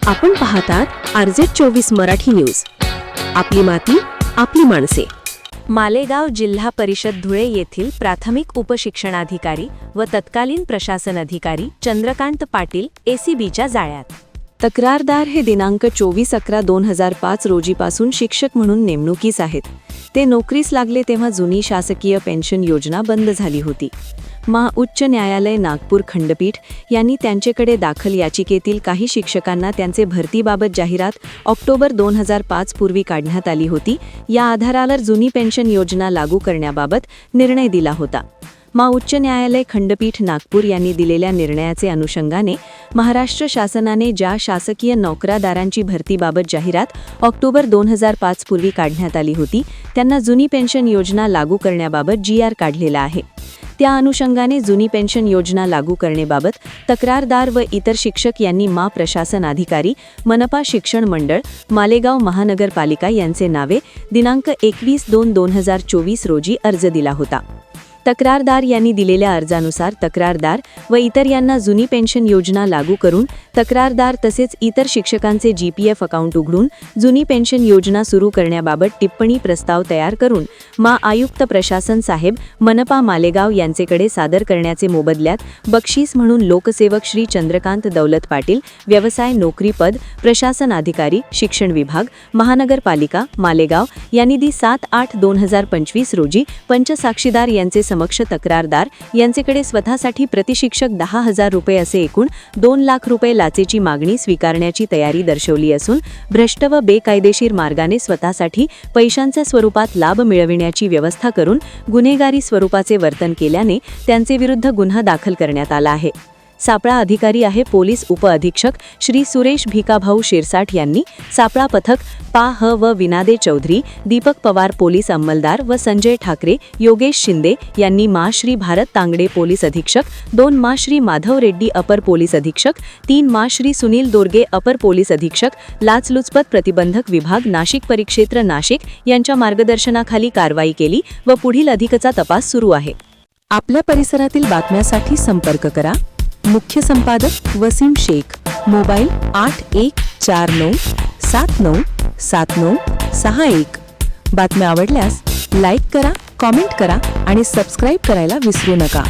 आपण पाहतात RZ24 Marathi news. आपली माती आपली माणसे. मालेगाव जिल्हा परिषद धुळे येथील प्राथमिक उपशिक्षणाधिकारी व तत्कालीन प्रशासन अधिकारी चंद्रकांत पाटील ACBच्या जाळ्यात. तक्रारदार हे दिनांक 24/11/2005 रोजीपासून शिक्षक म्हणून नेमणुकीस आहेत. ते नोकरीस लागले तेव्हा जुनी शासकीय पेन्शन योजना बंद झाली होती. उच्च न्यायालय नागपूर खंडपीठ यांनी त्यांच्याकडे दाखल याचिकेतील काही शिक्षकांना त्यांचे भरतीबाबत जाहिरात ऑक्टोबर 2005 पूर्वी काढण्यात आली होती. या आधारावर जुनी पेन्शन योजना लागू करण्याबाबत निर्णय दिला होता. उच्च न्यायालय खंडपीठ नागपूर यांनी दिलेल्या निर्णयाचे अनुषंगाने महाराष्ट्र शासनाने ज्या शासकीय नोकरदारांची भरतीबाबत जाहिरात ऑक्टोबर 2005 पूर्वी काढण्यात आली होती त्यांना जुनी पेन्शन योजना लागू करण्याबाबत GR काढलेला आहे. त्या अनुषंगाने जुनी पेन्शन योजना लागू करण्याबाबत तक्रारदार व इतर शिक्षक यांनी प्रशासन अधिकारी, मनपा शिक्षण मंडळ, मालेगाव महानगरपालिका यांचे नावे दिनांक 21/2/2024 रोजी अर्ज दिला होता. तक्रारदार यांनी दिलेल्या अर्जानुसार तक्रारदार व इतर यांना जुनी पेन्शन योजना लागू करून तक्रारदार तसेच इतर शिक्षकांचे GPF अकाउंट उघडून जुनी पेन्शन योजना सुरू करण्याबाबत टिप्पणी प्रस्ताव तयार करून आयुक्त प्रशासन साहेब मनपा मालेगाव यांचेकडे सादर करण्याचे मोबदल्यात बक्षीस म्हणून लोकसेवक श्री चंद्रकांत दौलत पाटील, व्यवसाय नोकरी पद प्रशासन अधिकारी शिक्षण विभाग महानगरपालिका मालेगाव यांनी 7/8/2025 रोजी पंचसाक्षीदार यांचे समक्ष तक्रारदार यांचेकडे स्वतःसाठी प्रतिशिक्षक 10,000 रुपये असे एकूण 2 लाख रुपये लाचेची मागणी स्वीकारण्याची तयारी दर्शवली असून भ्रष्ट व बेकायदेशीर मार्गाने स्वतःसाठी पैशांच्या स्वरूपात लाभ मिळविण्याची व्यवस्था करून गुन्हेगारी स्वरूपाचे वर्तन केल्याने त्यांचे विरुद्ध गुन्हा दाखल करण्यात आला आहे. सापळा अधिकारी आहे पोलीस उपअधीक्षक श्री सुरेश भिकाभाऊ शिरसाट यांनी. सापळा पथक व विनादे चौधरी, दीपक पवार पोलीस अंमलदार व संजय ठाकरे, योगेश शिंदे यांनी श्री भारत तांगडे पोलीस अधीक्षक, 2 श्री माधव रेड्डी अपर पोलीस अधीक्षक, 3 श्री सुनील दोरगे अपर पोलीस अधीक्षक, लाचलुचपत प्रतिबंधक विभाग नाशिक परिक्षेत्र नाशिक यांच्या मार्गदर्शनाखाली कारवाई केली व पुढील अधिकचा तपास सुरू आहे. आपल्या परिसरातील बातम्यांसाठी संपर्क करा. मुख्य संपादक वसीम शेख. मोबाईल 8149797961. बातम्या आवडल्यास लाईक करा, कॉमेंट करा आणि सबस्क्राईब करायला विसरू नका.